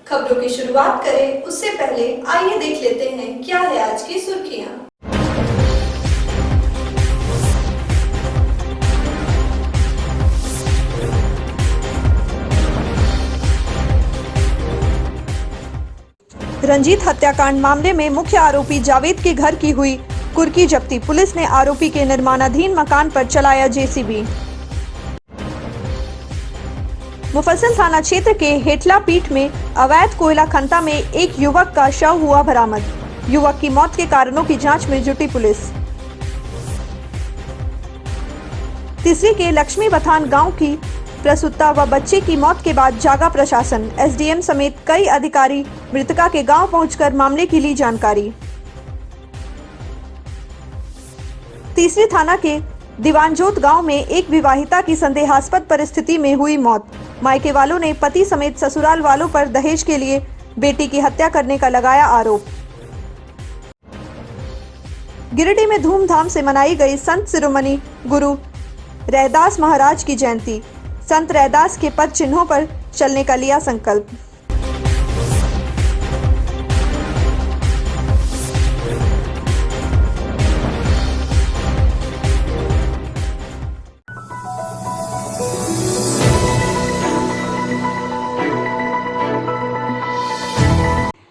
खबरों की शुरुआत करें उससे पहले आइए देख लेते हैं क्या है आज की सुर्खियां। रंजीत हत्याकांड मामले में मुख्य आरोपी जावेद के घर की हुई कुर्की जब्ती। पुलिस ने आरोपी के निर्माणाधीन मकान पर चलाया जेसीबी। मुफस्सिल थाना क्षेत्र के हेटला पीठ में अवैध कोयला खनता में एक युवक का शव हुआ बरामद। युवक की मौत के कारणों की जांच में जुटी पुलिस। तीसरी के लक्ष्मी बथान गांव की प्रसूता व बच्चे की मौत के बाद जागा प्रशासन। एसडीएम समेत कई अधिकारी मृतका के गांव पहुंचकर मामले की ली जानकारी। तीसरी थाना के दीवानजोत गांव में एक विवाहिता की संदेहास्पद परिस्थिति में हुई मौत। मायके वालों ने पति समेत ससुराल वालों पर दहेज के लिए बेटी की हत्या करने का लगाया आरोप। गिरिडीह में धूमधाम से मनाई गई संत शिरोमणि गुरु रैदास महाराज की जयंती। संत रैदास के पद चिन्हों पर चलने का लिया संकल्प।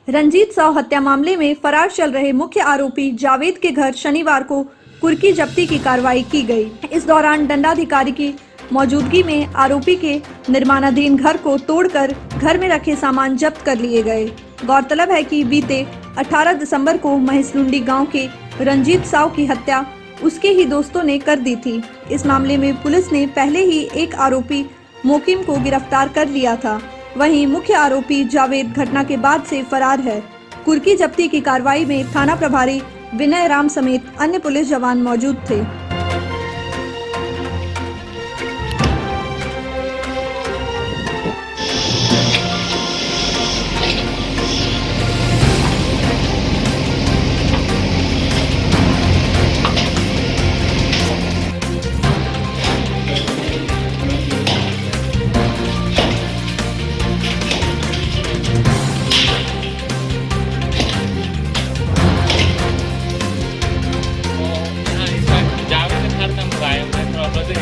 रंजीत साव हत्या मामले में फरार चल रहे मुख्य आरोपी जावेद के घर शनिवार को कुर्की जब्ती की कार्रवाई की गई। इस दौरान दंडाधिकारी की मौजूदगी में आरोपी के निर्माणाधीन घर को तोड़कर घर में रखे सामान जब्त कर लिए गए। गौरतलब है कि बीते 18 दिसंबर को महेशलुंडी गांव के रंजीत साव की हत्या उसके ही दोस्तों ने कर दी थी। इस मामले में पुलिस ने पहले ही एक आरोपी मोकिम को गिरफ्तार कर लिया था। वहीं मुख्य आरोपी जावेद घटना के बाद से फरार है। कुर्की जब्ती की कार्रवाई में थाना प्रभारी विनय राम समेत अन्य पुलिस जवान मौजूद थे।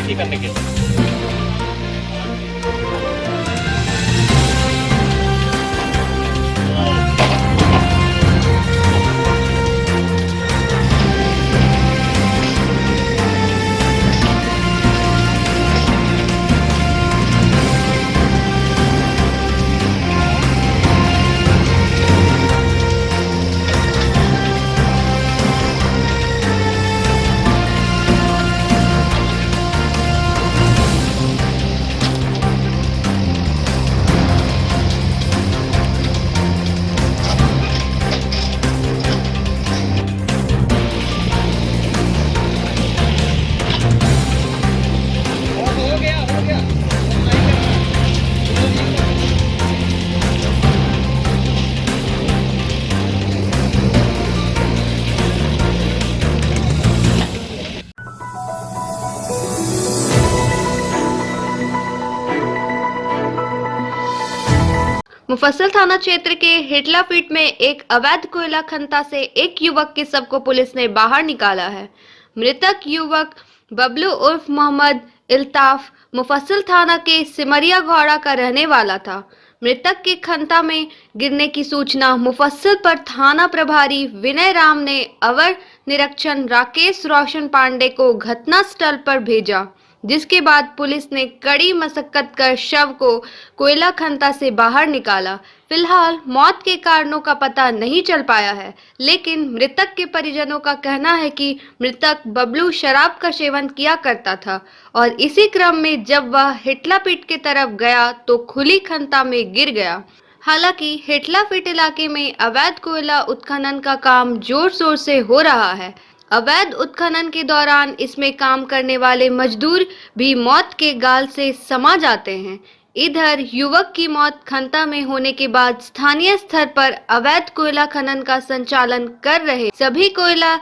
करने के लिए मुफस्सिल थाना क्षेत्र के हेटला पीठ में एक अवैध कोयला खनता से एक युवक के शव को पुलिस ने बाहर निकाला है। मृतक युवक बबलू उर्फ मोहम्मद इल्ताफ मुफस्सिल थाना के सिमरिया घोड़ा का रहने वाला था। मृतक के खनता में गिरने की सूचना मुफस्सिल पर थाना प्रभारी विनय राम ने अवर निरीक्षण राकेश रोशन पांडे को घटनास्थल पर भेजा, जिसके बाद पुलिस ने कड़ी मशक्कत कर शव को कोयला खनता से बाहर निकाला। फिलहाल मौत के कारणों का पता नहीं चल पाया है, लेकिन मृतक के परिजनों का कहना है कि मृतक बबलू शराब का सेवन किया करता था और इसी क्रम में जब वह हेटला पीठ की तरफ गया तो खुली खनता में गिर गया। हालांकि हेटला पीठ इलाके में अवैध कोयला उत्खनन का काम जोर शोर से हो रहा है। अवैध उत्खनन के दौरान इसमें काम करने वाले मजदूर भी मौत के गाल से समा जाते हैं। इधर युवक की मौत खनता में होने के बाद स्थानीय स्तर पर अवैध कोयला खनन का संचालन कर रहे सभी कोयला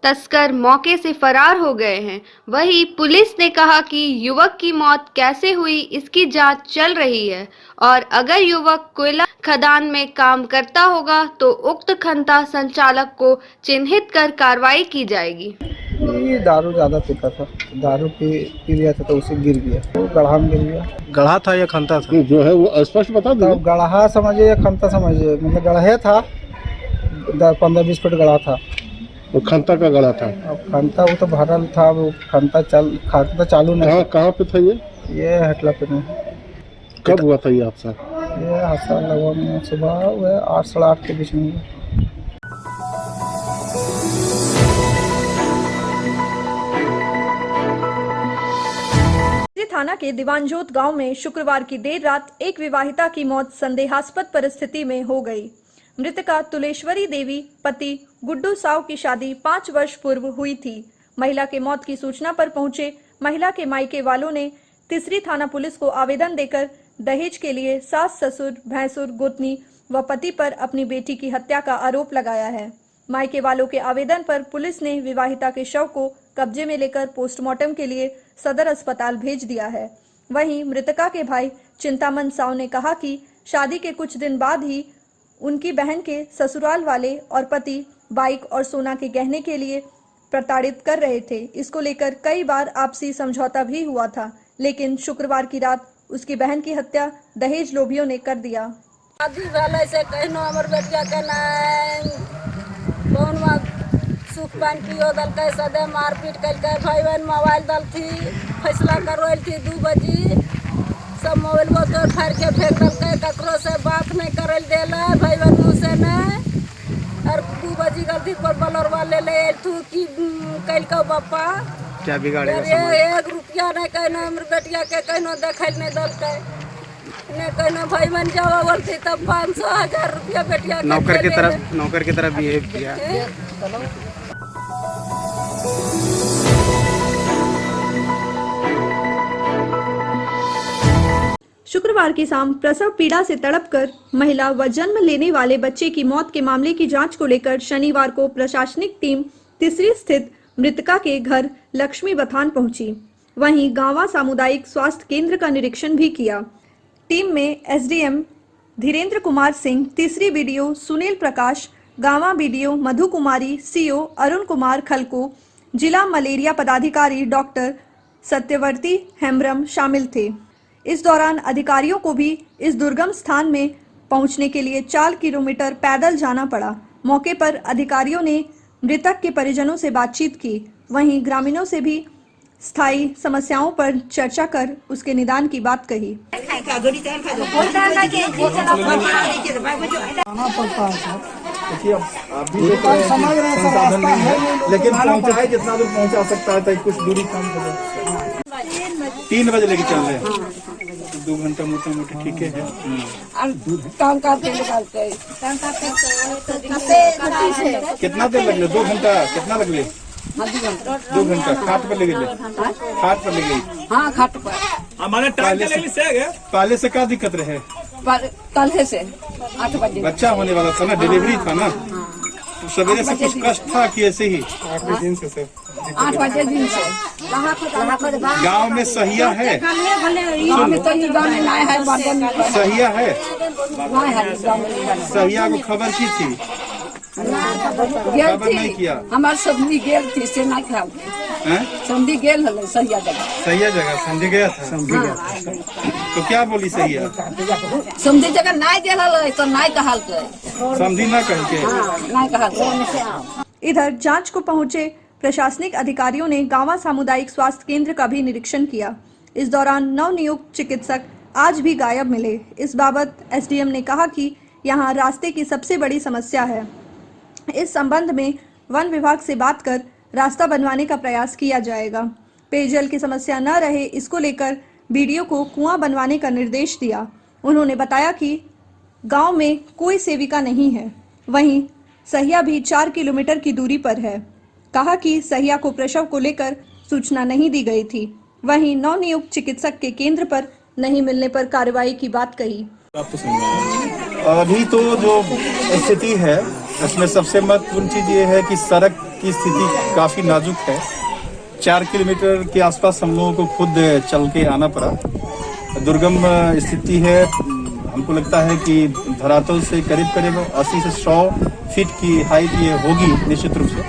तस्कर मौके से फरार हो गए हैं। वहीं पुलिस ने कहा कि युवक की मौत कैसे हुई इसकी जांच चल रही है और अगर युवक कोयला खदान में काम करता होगा तो उक्त खंता संचालक को चिन्हित कर कार्रवाई की जाएगी। ये दारू ज़्यादा पीता था, दारू पी लिया था तो उसे गिर गया, वो गड्ढा में गिर गया। गढ़ा था या खंता था? जो है वो स्पष्ट बता दो। तब गड्ढा समझिए या खंता समझिए, मतलब गड्ढे था, 15-20 फीट गड्ढा था। वो खंता का गढ़ा था। अब खंता वो तो भरल था, वो खंता चालू नहीं। कहाँ पे था ये हटला पे नहीं। कब हुआ था ये हादसा? ये हादसा लगभग सुबह हुआ 8 साढ़े 8 के बीच में हुआ। थाना के दीवानजोत गांव में शुक्रवार की देर रात एक विवाहिता की मौत संदेहास्पद परिस्थिति में हो गई। मृतका तुलेश्वरी देवी पति गुड्डू साव की शादी 5 वर्ष पूर्व हुई थी। महिला के मौत की सूचना पर पहुंचे महिला के मायके वालों ने तीसरी थाना पुलिस को आवेदन देकर दहेज के लिए सास, ससुर, भैंसुर, गोतनी व पति पर अपनी बेटी की हत्या का आरोप लगाया है। मायके वालों के आवेदन पर पुलिस ने विवाहिता के शव को कब्जे में लेकर पोस्टमार्टम के लिए सदर अस्पताल भेज दिया है। वहीं मृतका के भाई चिंतामन साव ने कहा कि शादी के कुछ दिन बाद ही उनकी बहन के ससुराल वाले और पति बाइक और सोना के गहने के लिए प्रताड़ित कर रहे थे। इसको लेकर कई बार आपसी समझौता भी हुआ था, लेकिन शुक्रवार की रात उसकी बहन की हत्या दहेज लोभियों ने कर दिया। शादी वाले से कहनो हमर बेटिया के ना कौन सुख पान पियो दल के सदे मारपीट कल के भाई बहन मोबाइल दल थी, फैसला करवाइल थी 2 बजे सब मोबाइल वो तोड़ फाड़ के फेंक दल के, ककरो से बात नहीं करल देला भाई बहन से ने। और 2 बजे गलती पर बलर वाले ले तू की कल के बापा क्या बिगाड़ेगा समाज? 1 रुपया नहीं कहनो हमर बेटिया के कहनो देखल नहीं दल के ने कहनो भाई बहन जावा बोलती तब 500,000 रुपया बेटिया के नौकर की तरह बिहेव किया। शुक्रवार की शाम प्रसव पीड़ा से तड़पकर महिला व जन्म लेने वाले बच्चे की मौत के मामले की जांच को लेकर शनिवार को प्रशासनिक टीम तीसरी स्थित मृतका के घर लक्ष्मी बथान पहुंची। वहीं गांवा सामुदायिक स्वास्थ्य केंद्र का निरीक्षण भी किया। टीम में एसडीएम धीरेन्द्र कुमार सिंह, तीसरी बीडीओ सुनील प्रकाश, गांवा बीडीओ मधु कुमारी, सीओ अरुण कुमार खलको, जिला मलेरिया पदाधिकारी डॉक्टर सत्यवर्ती हेम्ब्रम शामिल थे। इस दौरान अधिकारियों को भी इस दुर्गम स्थान में पहुंचने के लिए 4 किलोमीटर पैदल जाना पड़ा। मौके पर अधिकारियों ने मृतक के परिजनों से बातचीत की। वहीं ग्रामीणों से भी स्थायी समस्याओं पर चर्चा कर उसके निदान की बात कही। समझ रहे हैं संसाधन नहीं है, लेकिन पहुंचाए जितना दूर पहुंचा सकता है कुछ दूरी कम हो जाए। 3 बजे लेके चल रहे हैं, 2 घंटा मोटा मोटी ठीक है। काम करते निकालते कितना देर लगले? 2 घंटा कितना लगले? 2 घंटा खाट पर लगे, खाट पर लगे। हाँ खाट पर हमारे पहले से क्या दिक्कत रहे? कल से 8 बजे बच्चा होने वाला था ना, डिलीवरी था ना, तो सवेरे से कुछ कष्ट था कि ऐसे ही 8 दिन से सर 8 बजे दिन से गांव में सहिया है? गाँव में तो गाँव में नहीं है, सहिया है? नहीं है गाँव में। सहिया को खबर की थी? गेल नहीं थी किया। हमार सब्जी गेल थी से नहीं खाओ सब्जी गेल हल सहिया जगह। सहिया जगह समझ गया था। तो क्या बोली सहिया? सब्जी जगह नहीं गेल हल तो नहीं कहल के समझी ना कह के नहीं कहल। इधर जांच को पहुंचे प्रशासनिक अधिकारियों ने गांवा सामुदायिक स्वास्थ्य केंद्र का भी निरीक्षण किया। इस दौरान नवनियुक्त चिकित्सक आज भी गायब मिले। इस बाबत एसडीएम ने कहा कि यहां रास्ते की सबसे बड़ी समस्या है। इस संबंध में वन विभाग से बात कर रास्ता बनवाने का प्रयास किया जाएगा। पेयजल की समस्या न रहे, इसको लेकर बीडीओ को कुआं बनवाने का निर्देश दिया। उन्होंने बताया कि गांव में कोई सेविका नहीं है। वहीं सहिया भी 4 किलोमीटर की दूरी पर है। कहा कि सहिया को प्रसव को लेकर सूचना नहीं दी गई थी। वहीं नवनियुक्त चिकित्सक के केंद्र पर नहीं मिलने पर कार्रवाई की बात कही। अभी तो जो स्थिति है उसमें सबसे महत्वपूर्ण चीज ये है कि सड़क की स्थिति काफ़ी नाजुक है। 4 किलोमीटर के आसपास हम लोगों को खुद चल के आना पड़ा। दुर्गम स्थिति है। हमको लगता है कि धरातल से करीब करीब 80 से 100 फीट की हाइट ये होगी निश्चित रूप से,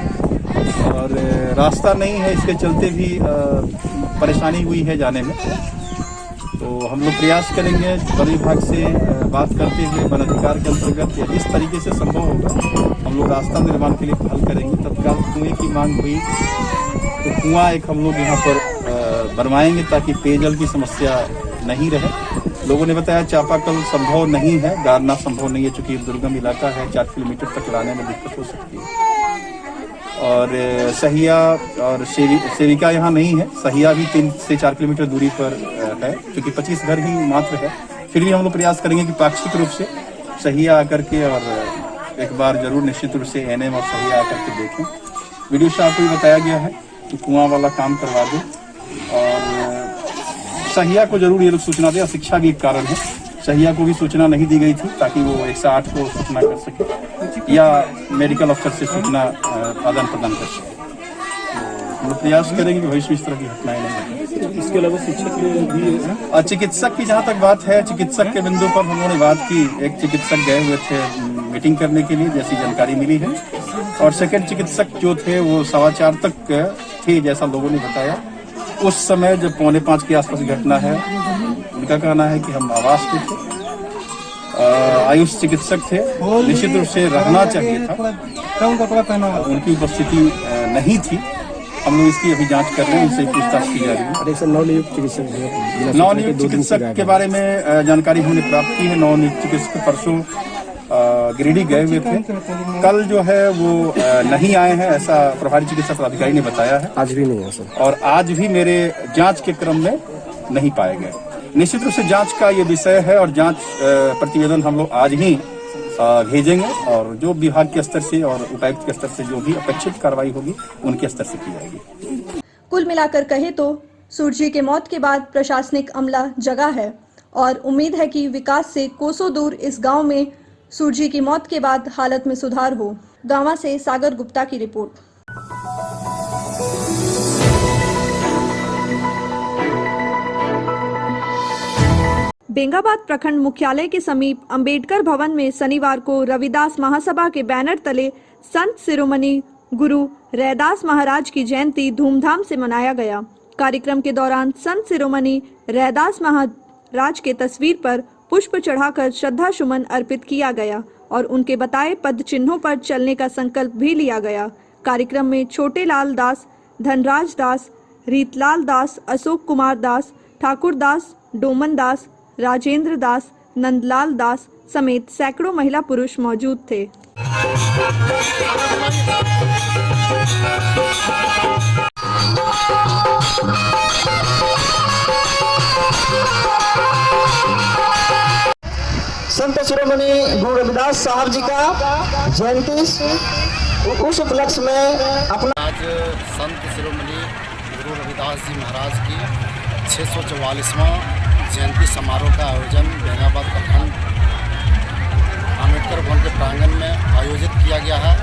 और रास्ता नहीं है, इसके चलते भी परेशानी हुई है जाने में। तो हम लोग प्रयास करेंगे वन विभाग से बात करते हुए वन अधिकार के अंतर्गत या जिस तरीके से संभव होगा हम लोग रास्ता निर्माण के लिए पहल करेंगे। तत्काल कुएं की मांग हुई तो कुआं एक हम लोग यहाँ पर बनवाएंगे ताकि पेयजल की समस्या नहीं रहे। लोगों ने बताया चापाकल संभव नहीं है, गारना संभव नहीं है, चूंकि दुर्गम इलाका है, 4 किलोमीटर तक लाने में दिक्कत हो सकती है। और सहिया और सेविका यहाँ नहीं है। सहिया भी 3 से 4 किलोमीटर दूरी पर है, क्योंकि 25 घर ही मात्र है। फिर भी हम लोग प्रयास करेंगे कि पाक्षिक रूप से सहिया आकर के और एक बार जरूर निश्चित रूप से एनएम और सहिया आकर के देखें। वीडियो साहब को भी बताया गया है कि कुआं वाला काम करवा दें, और सहिया को जरूर ये लोग सूचना दें। शिक्षा भी एक कारण है, सहिया को भी सूचना नहीं दी गई थी ताकि वो 108 को सूचना कर सके या मेडिकल अफसर से सूचना आदान प्रदान कर सके। हम लोग प्रयास करेंगे कि भविष्य में इस तरह की घटनाएं नहीं हों। इसके अलावा शिक्षक भी चिकित्सक की जहाँ तक बात है, चिकित्सक के बिंदु पर हम लोगों ने बात की। एक चिकित्सक गए हुए थे मीटिंग करने के लिए, जैसी जानकारी मिली है, और सेकंड चिकित्सक जो थे वो 4:15 तक थे जैसा लोगों ने बताया। उस समय जब 4:45 के आसपास घटना है, उनका कहना है कि हम आवास पे थे। आयुष चिकित्सक थे, निश्चित रूप से रहना चाहिए था, उनकी उपस्थिति नहीं थी। हम लोग इसकी अभी जांच कर रहे हैं, उनसे पूछताछ की जा रही है। नवनियुक्त चिकित्सक के बारे में जानकारी हमने प्राप्त की है। नवनियुक्त चिकित्सक परसों गिरिडीह गए हुए थे, कल जो है वो नहीं आए हैं, ऐसा प्रभारी चिकित्सा पदाधिकारी ने बताया है। आज भी नहीं है सर, और आज भी मेरे जांच के क्रम में नहीं पाए गए। निश्चित रूप से जांच का ये विषय है, और जांच प्रतिवेदन हम लोग आज ही भेजेंगे, और जो विभाग के स्तर से और उपायुक्त के स्तर से जो भी अपेक्षित कार्रवाई होगी उनके स्तर से की जाएगी। कुल मिलाकर कहे तो सुरजी के मौत के बाद प्रशासनिक अमला जगा है, और उम्मीद है कि विकास से कोसों दूर इस गांव में सुरजी की मौत के बाद हालत में सुधार हो। गांवा से सागर गुप्ता की रिपोर्ट। बेंगाबाद प्रखंड मुख्यालय के समीप अंबेडकर भवन में शनिवार को रविदास महासभा के बैनर तले संत शिरोमणि गुरु रैदास महाराज की जयंती धूमधाम से मनाया गया। कार्यक्रम के दौरान संत शिरोमणि रैदास महाराज के तस्वीर पर पुष्प चढ़ाकर श्रद्धा सुमन अर्पित किया गया और उनके बताए पद चिन्हों पर चलने का संकल्प भी लिया गया। कार्यक्रम में छोटे लाल दास, धनराज दास, रीतलाल दास, अशोक कुमार दास, ठाकुर दास, डोमन दास, राजेंद्र दास, नंदलाल दास समेत सैकड़ों महिला पुरुष मौजूद थे। संत शिरोमणि गुरु रविदास साहब जी का जयंती, उस उपलक्ष्य में अपना आज संत शिरोमणि गुरु रविदास जी महाराज की 644वां जयंती समारोह का आयोजन बेंगाबाद प्रखंड अम्बेडकर भवन के प्रांगण में आयोजित किया गया है,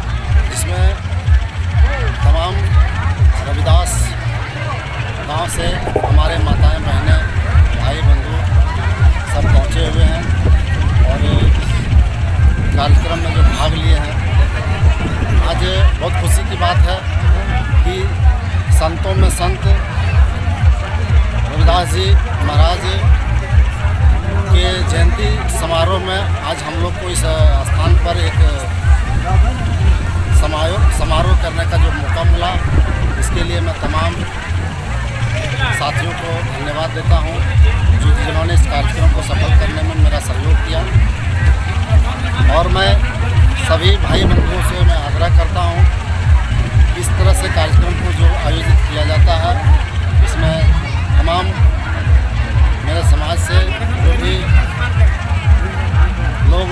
जिसमें तमाम रविदास गांव से हमारे माताएं, बहनें, भाई बंधु सब पहुंचे हुए हैं और कार्यक्रम में जो भाग लिए हैं। आज बहुत खुशी की बात है कि संतों में संत रविदास जी महाराज के जयंती समारोह में आज हम लोग को इस स्थान पर एक समारोह करने का जो मौका मिला, इसके लिए मैं तमाम साथियों को धन्यवाद देता हूं, जिन्होंने इस कार्यक्रम को सफल करने में मेरा सहयोग किया। और मैं सभी भाई बंधुओं से मैं आग्रह करता हूं, इस तरह से कार्यक्रम को जो आयोजित किया जाता है, इसमें तमाम मेरे समाज से जो भी लोग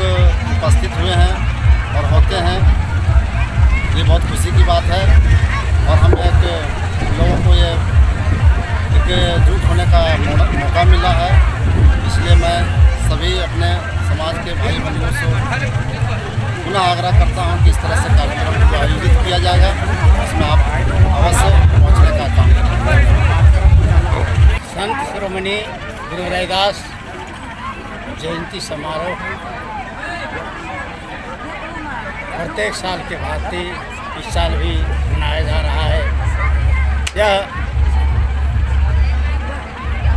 उपस्थित हुए हैं और होते हैं, ये बहुत खुशी की बात है। और हम लोगों को ये एकजुट होने का मौका मिला है, इसलिए मैं सभी अपने समाज के भाई बंधुओं से पुनः आग्रह करता हूँ कि इस तरह से कार्यक्रम को आयोजित किया जाएगा, इसमें आप अवश्य पहुँचने का काम करें। संत शिरोमणि गुरु रविदास जयंती समारोह प्रत्येक साल के भांति इस साल भी मनाया जा रहा है। यह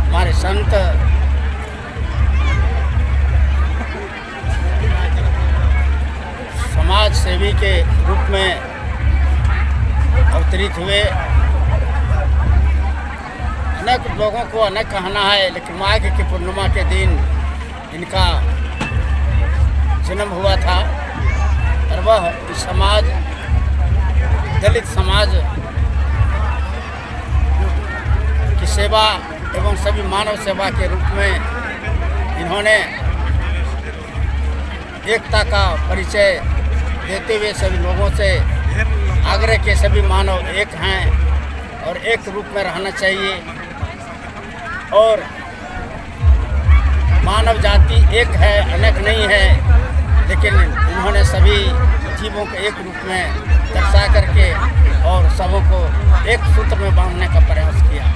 हमारे संत समाज सेवी के रूप में अवतरित हुए। अनेक लोगों को अनेक कहना है, लेकिन माघ की पूर्णिमा के दिन इनका जन्म हुआ था और वह समाज, दलित समाज की सेवा एवं सभी मानव सेवा के रूप में इन्होंने एकता का परिचय देते हुए सभी लोगों से आग्रह के सभी मानव एक हैं और एक रूप में रहना चाहिए और मानव जाति एक है, अनेक नहीं है, लेकिन उन्होंने सभी जीवों को एक रूप में दर्शा करके और सबों को एक सूत्र में बांधने का प्रयास किया।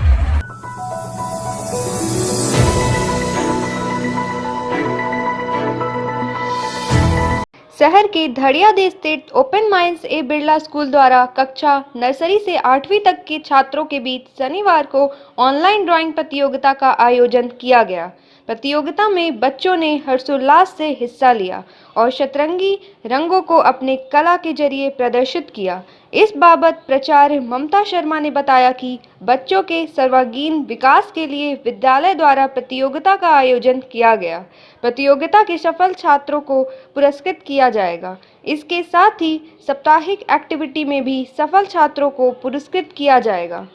शहर के धड़ियादेव स्थित ओपन माइंड्स ए बिरला स्कूल द्वारा कक्षा नर्सरी से 8वीं तक के छात्रों के बीच शनिवार को ऑनलाइन ड्राइंग प्रतियोगिता का आयोजन किया गया। प्रतियोगिता में बच्चों ने हर्षोल्लास से हिस्सा लिया और शतरंगी रंगों को अपने कला के जरिए प्रदर्शित किया। इस बाबत प्राचार्य ममता शर्मा ने बताया कि बच्चों के सर्वांगीण विकास के लिए विद्यालय द्वारा प्रतियोगिता का आयोजन किया गया। प्रतियोगिता के सफल छात्रों को पुरस्कृत किया जाएगा। इसके साथ ही साप्ताहिक एक्टिविटी में भी सफल छात्रों को पुरस्कृत किया जाएगा।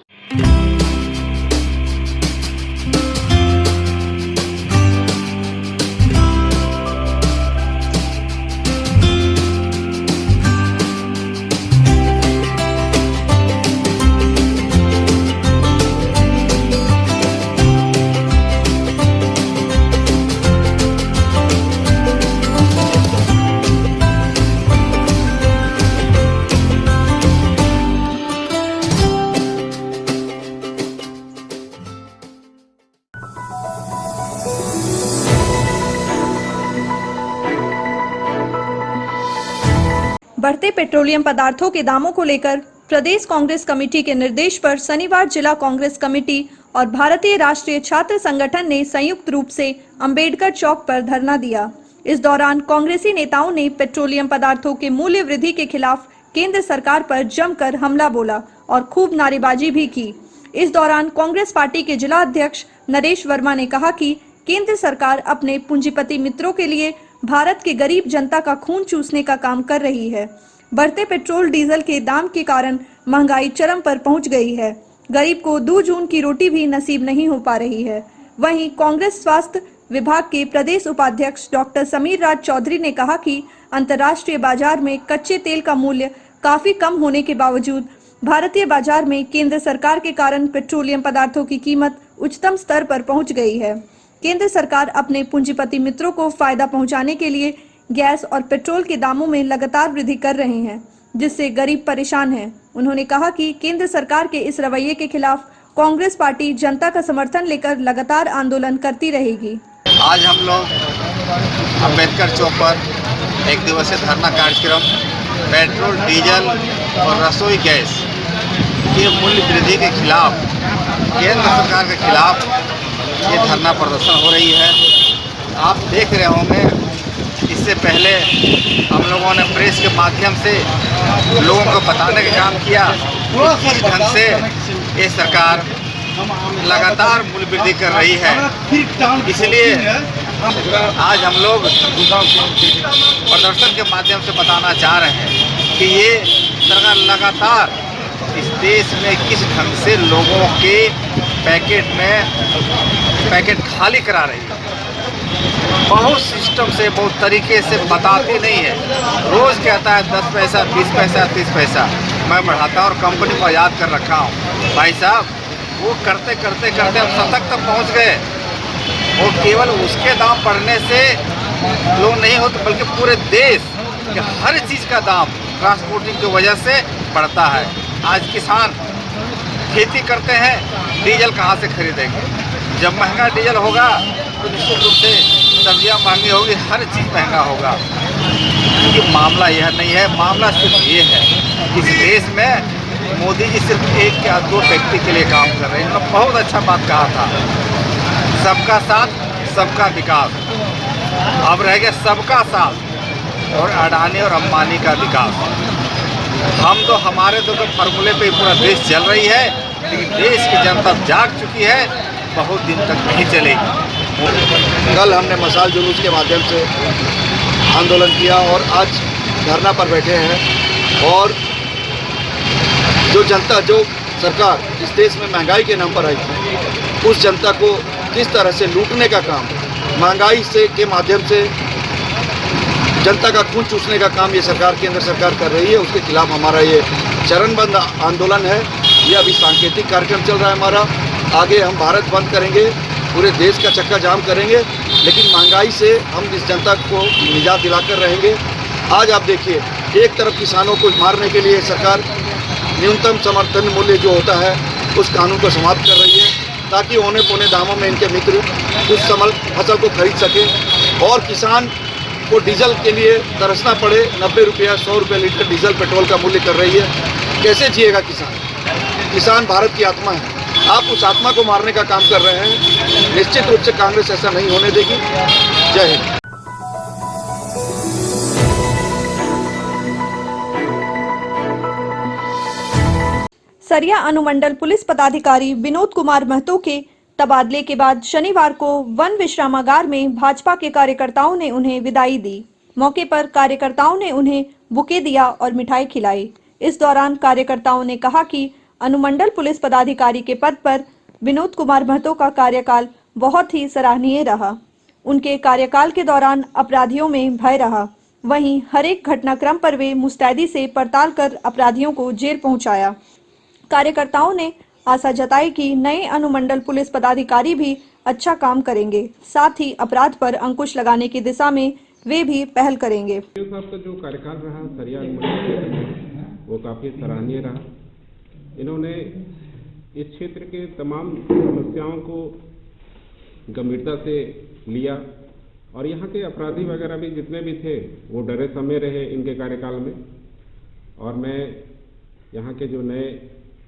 बढ़ते पेट्रोलियम पदार्थों के दामों को लेकर प्रदेश कांग्रेस कमेटी के निर्देश पर शनिवार जिला कांग्रेस कमेटी और भारतीय राष्ट्रीय छात्र संगठन ने संयुक्त रूप से अंबेडकर चौक पर धरना दिया। इस दौरान कांग्रेसी नेताओं ने पेट्रोलियम पदार्थों के मूल्य वृद्धि के खिलाफ केंद्र सरकार पर जमकर हमला बोला और खूब नारेबाजी भी की। इस दौरान कांग्रेस पार्टी के जिला अध्यक्ष नरेश वर्मा ने कहा कि केंद्र सरकार अपने पूंजीपति मित्रों के लिए भारत के गरीब जनता का खून चूसने का काम कर रही है। बढ़ते पेट्रोल डीजल के दाम के कारण महंगाई चरम पर पहुंच गई है। गरीब को 2 जून की रोटी भी नसीब नहीं हो पा रही है। वहीं कांग्रेस स्वास्थ्य विभाग के प्रदेश उपाध्यक्ष डॉक्टर समीर राज चौधरी ने कहा कि अंतर्राष्ट्रीय बाजार में कच्चे तेल का मूल्य काफी कम होने के बावजूद भारतीय बाजार में केंद्र सरकार के कारण पेट्रोलियम पदार्थों की कीमत उच्चतम स्तर पर पहुंच गई है। केंद्र सरकार अपने पूंजीपति मित्रों को फायदा पहुंचाने के लिए गैस और पेट्रोल के दामों में लगातार वृद्धि कर रहे हैं, जिससे गरीब परेशान हैं। उन्होंने कहा कि केंद्र सरकार के इस रवैये के खिलाफ कांग्रेस पार्टी जनता का समर्थन लेकर लगातार आंदोलन करती रहेगी। आज हम लोग अंबेडकर चौक पर एक दिवसीय धरना कार्यक्रम पेट्रोल, डीजल और रसोई गैस के मूल्य वृद्धि के खिलाफ, केंद्र सरकार के खिलाफ ये धरना प्रदर्शन हो रही है। आप देख रहे होंगे, इससे पहले हम लोगों ने प्रेस के माध्यम से लोगों को बताने का काम किया कि किस ढंग से ये सरकार लगातार मूल्य वृद्धि कर रही है। इसलिए आज हम लोग प्रदर्शन के माध्यम से बताना चाह रहे हैं कि ये सरकार लगातार इस देश में किस ढंग से लोगों के पैकेट खाली करा रही है। बहुत सिस्टम से, बहुत तरीके से बताती नहीं है। रोज़ कहता है 10 पैसा, 20 पैसा, 30 पैसा मैं बढ़ाता और कंपनी को याद कर रखा हूँ। भाई साहब, वो करते करते हम शतक तक पहुँच गए। और केवल उसके दाम बढ़ने से लोग नहीं होते, बल्कि पूरे देश कि हर चीज़ का दाम ट्रांसपोर्टिंग की वजह से बढ़ता है। आज किसान खेती करते हैं, डीजल कहाँ से खरीदेंगे? जब महंगा डीजल होगा तो निश्चित रूप से सब्जियां महंगी होगी, हर चीज़ महंगा होगा। ये मामला यह नहीं है, मामला सिर्फ ये है कि इस देश में मोदी जी सिर्फ एक या दो व्यक्ति के लिए काम कर रहे हैं। उन्होंने बहुत अच्छा बात कहा था, सबका साथ सबका विकास। अब रह गया सबका साथ और अडानी और अंबानी का विकास। हम तो हमारे तो फॉर्मूले पे पूरा देश चल रही है, लेकिन देश की जनता जाग चुकी है, बहुत दिन तक नहीं चलेगी। कल हमने मशाल जुलूस के माध्यम से आंदोलन किया और आज धरना पर बैठे हैं। और जो जनता, जो सरकार इस देश में महंगाई के नाम पर आई थी, उस जनता को किस तरह से लूटने का काम, महंगाई से के माध्यम से जनता का खून चूसने का काम ये सरकार, केंद्र सरकार कर रही है, उसके खिलाफ हमारा ये चरणबद्ध आंदोलन है। ये अभी सांकेतिक कार्यक्रम चल रहा है हमारा। आगे हम भारत बंद करेंगे, पूरे देश का चक्का जाम करेंगे, लेकिन महंगाई से हम इस जनता को निजात दिलाकर रहेंगे। आज आप देखिए, एक तरफ किसानों को मारने के लिए सरकार न्यूनतम समर्थन मूल्य जो होता है उस कानून को समाप्त कर रही है, ताकि औने पौने दामों में इनके मित्र उस फसल को खरीद सकें और किसान को डीजल के लिए तरसना पड़े। 90 रुपया 100 रुपये लीटर डीजल पेट्रोल का मूल्य कर रही है। कैसे जिएगा किसान? किसान भारत की आत्मा है, आप उस आत्मा को मारने का काम कर रहे हैं। निश्चित रूप से कांग्रेस ऐसा नहीं होने देगी। जय हिंद। सरिया अनुमंडल पुलिस पदाधिकारी विनोद कुमार महतो के तबादले के बाद शनिवार को वन विश्रामागार में भाजपा के कार्यकर्ताओं ने उन्हें विदाई दी। मौके पर कार्यकर्ताओं ने उन्हें बुके दिया और मिठाई खिलाई। इस दौरान कार्यकर्ताओं ने कहा कि अनुमंडल पुलिस पदाधिकारी के पद पर विनोद कुमार महतो का कार्यकाल बहुत ही सराहनीय रहा। उनके कार्यकाल के दौरान अपराधियों में भय रहा। वहीं हर एक घटनाक्रम पर वे मुस्तैदी से पड़ताल कर अपराधियों को जेल पहुंचाया। कार्यकर्ताओं ने आशा जताई कि नए अनुमंडल पुलिस पदाधिकारी भी अच्छा काम करेंगे, साथ ही अपराध पर अंकुश लगाने की दिशा में वे भी पहल करेंगे। साहब का जो कार्यकाल रहा सरिया अनुमंडल क्षेत्र में वो काफ़ी सराहनीय रहा। इन्होंने इस क्षेत्र के तमाम समस्याओं को गंभीरता से लिया और यहाँ के अपराधी वगैरह भी जितने भी थे वो डरे समय रहे इनके कार्यकाल में। और मैं यहाँ के जो नए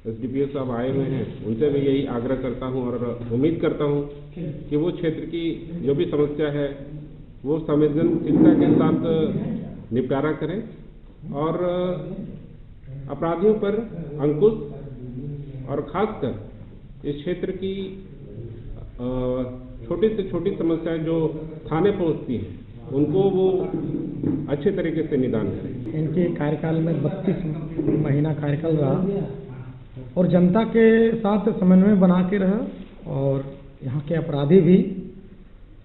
SDPO साहब आए हुए हैं उनसे भी यही आग्रह करता हूँ और उम्मीद करता हूँ कि वो क्षेत्र की जो भी समस्या है वो संवेदनशीलता के साथ निपटारा करें और अपराधियों पर अंकुश और खासकर इस क्षेत्र की छोटी से छोटी समस्याएं जो थाने पहुंचती हैं उनको वो अच्छे तरीके से निदान करें। इनके कार्यकाल में 32 महीना कार्यकाल रहा और जनता के साथ समन्वय बना के रहा और यहाँ के अपराधी भी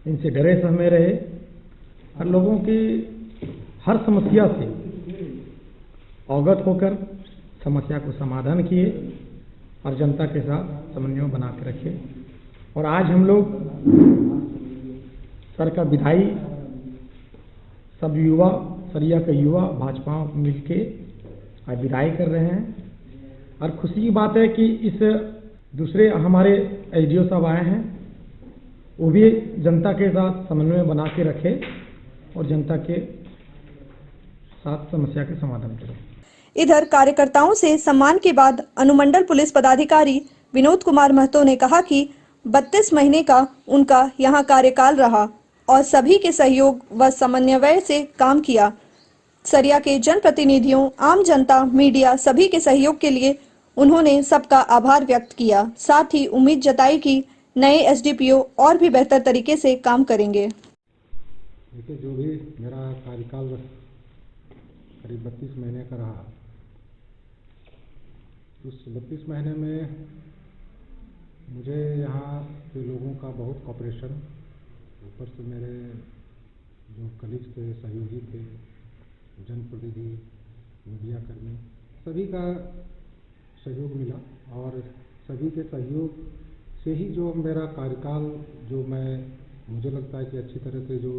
इनसे डरे सहमे रहे और लोगों की हर समस्या से अवगत होकर समस्या को समाधान किए और जनता के साथ समन्वय बना के रखे। और आज हम लोग सर का विदाई सब युवा, सरिया के युवा भाजपा मिलके आज विदाई कर रहे हैं। और खुशी की बात है कि इस दूसरे हमारे SDO साहब आए हैं, वो भी जनता के साथ समन्वय बना के रखे और जनता के साथ समस्या के समाधान करें। इधर कार्यकर्ताओं से सम्मान के बाद अनुमंडल पुलिस पदाधिकारी विनोद कुमार महतो ने कहा कि 32 महीने का उनका यहाँ कार्यकाल रहा और सभी के सहयोग व समन्वय से काम किया। सरिया के जनप्रतिनिधियों, आम जनता, मीडिया सभी के सहयोग के लिए उन्होंने सबका आभार व्यक्त किया। साथ ही उम्मीद जताई कि नए SDPO और भी बेहतर तरीके से काम करेंगे। देखिए, जो भी मेरा कार्यकाल करीब 32 महीने का रहा, उस 32 महीने में मुझे यहाँ के लोगों का बहुत कॉपरेशन, ऊपर से मेरे जो कलीग थे, सहयोगी थे, जनप्रतिनिधि, मीडिया कर्मी, सभी का सहयोग मिला और सभी के सहयोग से ही जो मेरा कार्यकाल, जो मुझे लगता है कि अच्छी तरह से जो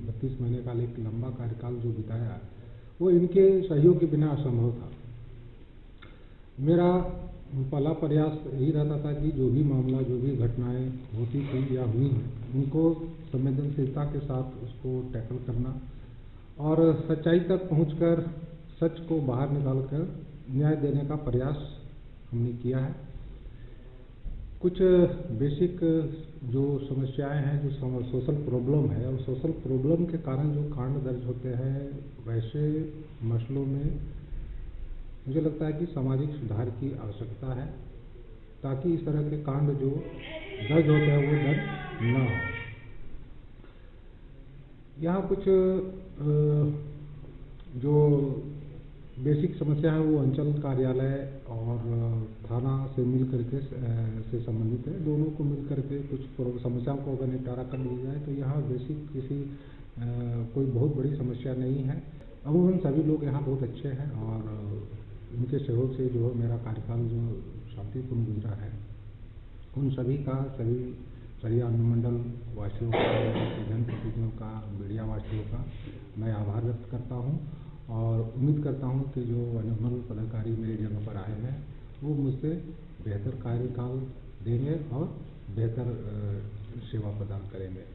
32 महीने का एक लंबा कार्यकाल जो बिताया वो इनके सहयोग के बिना असंभव था। मेरा पहला प्रयास यही रहता था कि जो भी मामला, जो भी घटनाएं होती थी या हुई हैं, उनको संवेदनशीलता के साथ उसको टैकल करना और सच्चाई तक पहुंचकर सच को बाहर निकालकर न्याय देने का प्रयास हमने किया है। कुछ बेसिक जो समस्याएं हैं, जो सोशल प्रॉब्लम है, और सोशल प्रॉब्लम के कारण जो कांड दर्ज होते हैं, वैसे मसलों में मुझे लगता है कि सामाजिक सुधार की आवश्यकता है, ताकि इस तरह के कांड जो दर्ज होते हैं वो दर्ज न हो। यहाँ कुछ जो बेसिक समस्या है वो अंचल कार्यालय और थाना से मिल करके से संबंधित है। दोनों को मिल करके कुछ समस्याओं को अगर निपटारा कर लिया जाए तो यहाँ बेसिक किसी कोई बहुत बड़ी समस्या नहीं है। अमूमन सभी लोग यहाँ बहुत अच्छे हैं और उनके सहयोग से जो मेरा कार्यकाल जो शांतिपूर्ण गुजरा है, उन सभी का, सभी सरिया अनुमंडल वासियों का, जनप्रतिनिधियों का, मीडिया वासियों का मैं आभार व्यक्त करता हूँ और उम्मीद करता हूँ कि जो अनुमंडल पदाधिकारी मेरी जगह पर आए हैं वो मुझसे बेहतर कार्यकाल देंगे और बेहतर सेवा प्रदान करेंगे।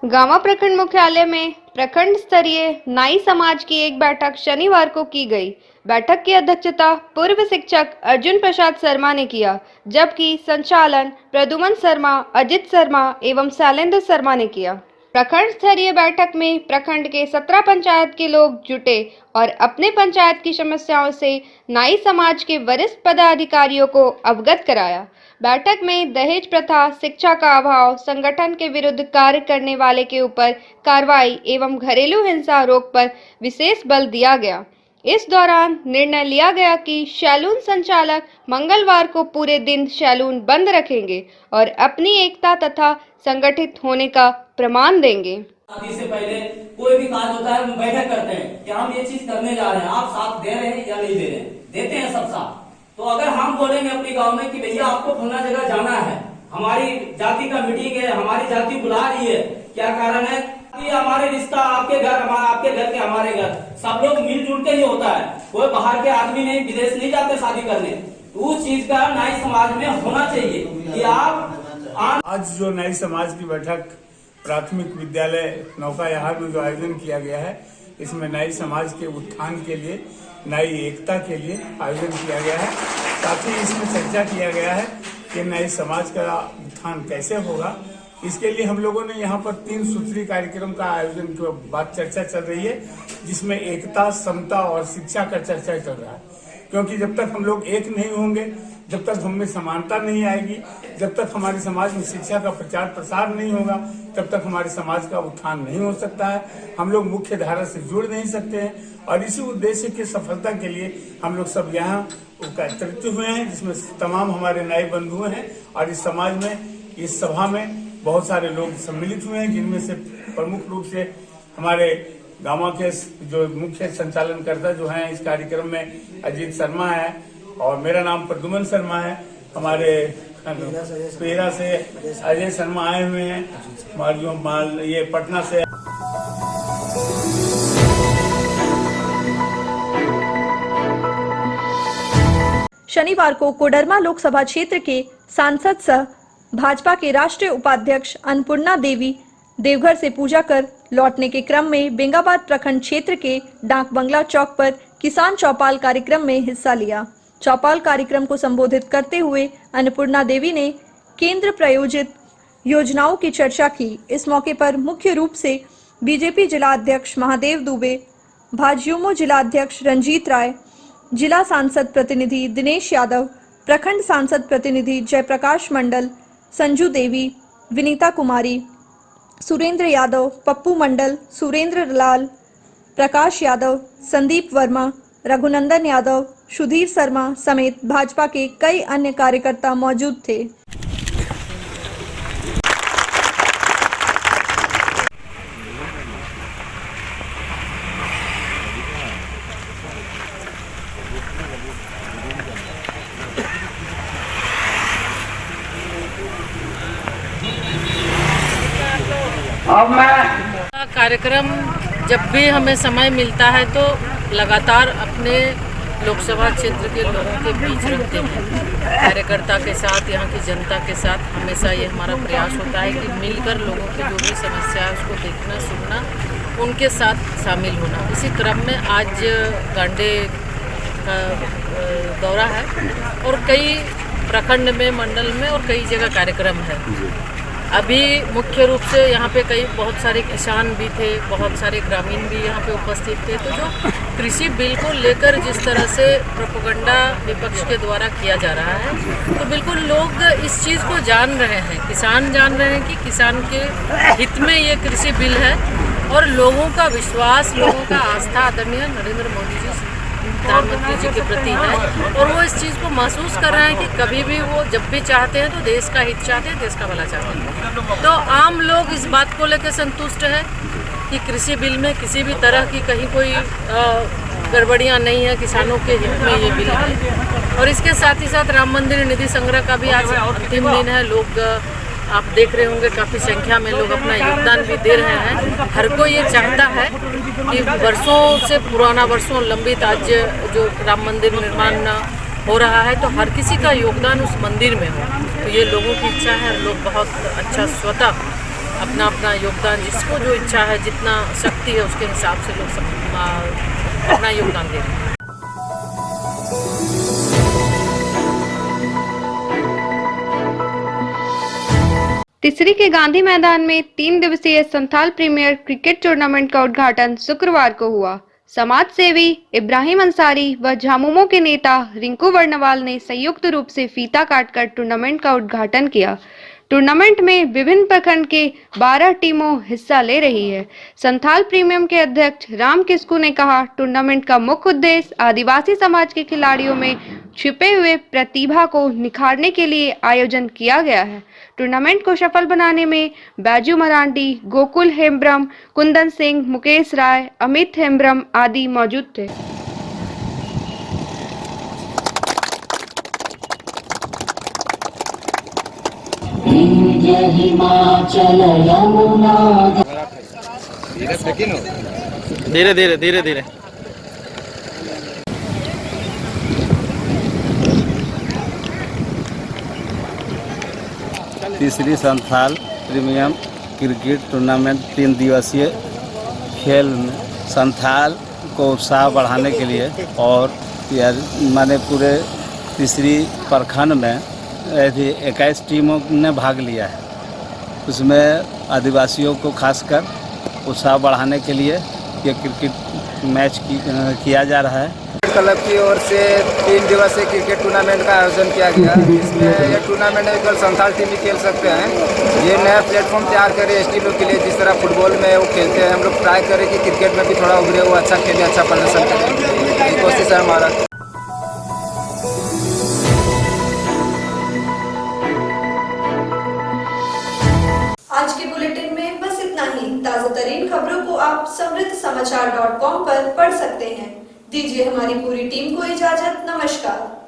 गांवा प्रखंड मुख्यालय में प्रखंड स्तरीय नाई समाज की एक बैठक शनिवार को की गई। बैठक की अध्यक्षता पूर्व शिक्षक अर्जुन प्रसाद शर्मा ने किया, जबकि संचालन प्रद्युमन शर्मा, अजित शर्मा एवं शैलेंद्र शर्मा ने किया। प्रखंड स्तरीय बैठक में प्रखंड के 17 पंचायत के लोग जुटे और अपने पंचायत की समस्याओं से नाई समाज के वरिष्ठ पदाधिकारियों को अवगत कराया। बैठक में दहेज प्रथा, शिक्षा का अभाव, संगठन के विरुद्ध कार्य करने वाले के ऊपर कार्रवाई एवं घरेलू हिंसा रोक पर विशेष बल दिया गया। इस दौरान निर्णय लिया गया कि सैलून संचालक मंगलवार को पूरे दिन सैलून बंद रखेंगे और अपनी एकता तथा संगठित होने का प्रमाण देंगे। इससे पहले कोई भी कार्य होता है, हम बैठक करते हैं कि हम ये चीज करने जा रहे हैं, आप साथ दे रहे हैं या नहीं दे रहे हैं, देते हैं सब साथ। तो अगर हम बोलेंगे अपने गांव में कि भैया आपको फलना जगह जाना है, हमारी जाति का मीटिंग है, हमारी जाति बुला रही है, क्या कारण है कि हमारे रिश्ता आपके घर, आपके घर के हमारे घर, सब लोग मिलजुल के ही होता है। कोई बाहर के आदमी नहीं, विदेश नहीं जाते शादी करने। उस चीज का नाई समाज में होना चाहिए कि आप आज जो नाई समाज की बैठक प्राथमिक विद्यालय नौकायहार में जो आयोजन किया गया है, इसमें नाई समाज के उत्थान के लिए, नाई एकता के लिए आयोजन किया गया है। साथ ही इसमें चर्चा किया गया है कि नाई समाज का उत्थान कैसे होगा। इसके लिए हम लोगों ने यहाँ पर 3 सूत्री कार्यक्रम का आयोजन की बात चर्चा चल रही है, जिसमें एकता, समता और शिक्षा का चर्चा चल रहा है। क्योंकि जब तक हम लोग एक नहीं होंगे, जब तक हम में समानता नहीं आएगी, जब तक हमारे समाज में शिक्षा का प्रचार प्रसार नहीं होगा, तब तक हमारे समाज का उत्थान नहीं हो सकता है। हम लोग मुख्य धारा से जुड़ नहीं सकते हैं और इसी उद्देश्य की सफलता के लिए हम लोग सब यहाँ एकत्रित हुए हैं, जिसमें तमाम हमारे नाई बंधु हैं और इस समाज में, इस सभा में बहुत सारे लोग सम्मिलित हुए हैं, जिनमें से प्रमुख रूप से हमारे गांव के जो मुख्य संचालनकर्ता जो हैं इस कार्यक्रम में अजीत शर्मा है और मेरा नाम प्रद्युमन शर्मा है। हमारे पेरा से अजय शर्मा आए हुए हैं, हमारे जो ये पटना से। शनिवार को कोडरमा लोकसभा क्षेत्र के सांसद सह भाजपा के राष्ट्रीय उपाध्यक्ष अन्नपूर्णा देवी देवघर से पूजा कर लौटने के क्रम में बेंगाबाद प्रखंड क्षेत्र के डाक बंगला चौक पर किसान चौपाल कार्यक्रम में हिस्सा लिया। चौपाल कार्यक्रम को संबोधित करते हुए अन्नपूर्णा देवी ने केंद्र प्रायोजित योजनाओं की चर्चा की। इस मौके पर मुख्य रूप से बीजेपी जिला अध्यक्ष महादेव दुबे, भाजयुमो जिला अध्यक्ष रंजीत राय, जिला सांसद प्रतिनिधि दिनेश यादव, प्रखंड सांसद प्रतिनिधि जयप्रकाश मंडल, संजू देवी, विनीता कुमारी, सुरेंद्र यादव, पप्पू मंडल, सुरेंद्र लाल, प्रकाश यादव, संदीप वर्मा, रघुनंदन यादव, सुधीर शर्मा समेत भाजपा के कई अन्य कार्यकर्ता मौजूद थे। कार्यक्रम जब भी हमें समय मिलता है तो लगातार अपने लोकसभा क्षेत्र के लोगों के बीच रहते हैं, कार्यकर्ता के साथ, यहाँ की जनता के साथ। हमेशा ये हमारा प्रयास होता है कि मिलकर लोगों की जो भी समस्या है उसको देखना, सुनना, उनके साथ शामिल होना। इसी क्रम में आज गांडे का दौरा है और कई प्रखंड में, मंडल में और कई जगह कार्यक्रम है। अभी मुख्य रूप से यहाँ पे बहुत सारे किसान भी थे, बहुत सारे ग्रामीण भी यहाँ पे उपस्थित थे। तो जो कृषि बिल को लेकर जिस तरह से प्रोपेगेंडा विपक्ष के द्वारा किया जा रहा है, तो बिल्कुल लोग इस चीज़ को जान रहे हैं, किसान जान रहे हैं कि किसान के हित में ये कृषि बिल है और लोगों का विश्वास, लोगों का आस्था आदरणीय नरेंद्र मोदी जी प्रधानमंत्री जी के प्रति है और वो इस चीज़ को महसूस कर रहे हैं कि कभी भी वो जब भी चाहते हैं तो देश का हित चाहते हैं, देश का भला चाहते हैं। तो आम लोग इस बात को लेकर संतुष्ट है कि कृषि बिल में किसी भी तरह की कहीं कोई गड़बड़ियाँ नहीं है, किसानों के हित में ये बिल है। और इसके साथ ही साथ राम मंदिर निधि संग्रह का भी आज अंतिम दिन है। लोग आप देख रहे होंगे काफ़ी संख्या में लोग अपना योगदान भी दे रहे हैं। हर कोई ये चाहता है कि वर्षों से पुराना, वर्षों लंबित आज जो राम मंदिर निर्माण हो रहा है तो हर किसी का योगदान उस मंदिर में हो। तो ये लोगों की इच्छा है, लोग बहुत अच्छा स्वतः अपना अपना योगदान, जिसको जो इच्छा है, जितना शक्ति है उसके हिसाब से लोग अपना योगदान दे रहे हैं। तिसरी के गांधी मैदान में 3 दिवसीय संथाल प्रीमियर क्रिकेट टूर्नामेंट का उद्घाटन शुक्रवार को हुआ। समाज सेवी इब्राहिम अंसारी व झामुमो के नेता रिंकू वर्णवाल ने संयुक्त रूप से फीता काटकर टूर्नामेंट का उद्घाटन किया। टूर्नामेंट में विभिन्न प्रखंड के 12 टीमों हिस्सा ले रही है। संथाल प्रीमियम के अध्यक्ष राम किस्कू ने कहा, टूर्नामेंट का मुख्य उद्देश्य आदिवासी समाज के खिलाड़ियों में छिपे हुए प्रतिभा को निखारने के लिए आयोजन किया गया है। टूर्नामेंट को सफल बनाने में बैजू मरांडी, गोकुल हेम्ब्रम, कुंदन सिंह, मुकेश राय, अमित हेम्ब्रम आदि मौजूद थे। धीरे धीरे धीरे धीरे तीसरी संथाल प्रीमियम क्रिकेट टूर्नामेंट 3 दिवसीय खेल में संथाल को उत्साह बढ़ाने के लिए और माने पूरे तीसरी प्रखंड में 21 टीमों ने भाग लिया है। उसमें आदिवासियों को खासकर उत्साह बढ़ाने के लिए ये क्रिकेट मैच किया जा रहा है। क्लब की ओर से 3 दिवसीय क्रिकेट टूर्नामेंट का आयोजन किया गया। इसमें ये टूर्नामेंट में केवल संथाल टीम ही खेल सकते हैं। ये नया प्लेटफॉर्म तैयार करे एसटी लोग के लिए, जिस तरह फुटबॉल में वो खेलते हैं। हम लोग ट्राई करें कि क्रिकेट में भी थोड़ा उभरे, वो अच्छा खेले, अच्छा प्रदर्शन करें, ये कोशिश है हमारा। आज के बुलेटिन में बस इतना ही। ताज़ा तरीन खबरों को आप समृद्धसमाचार.com पर पढ़ सकते हैं। दीजिए हमारी पूरी टीम को इजाजत। नमस्कार।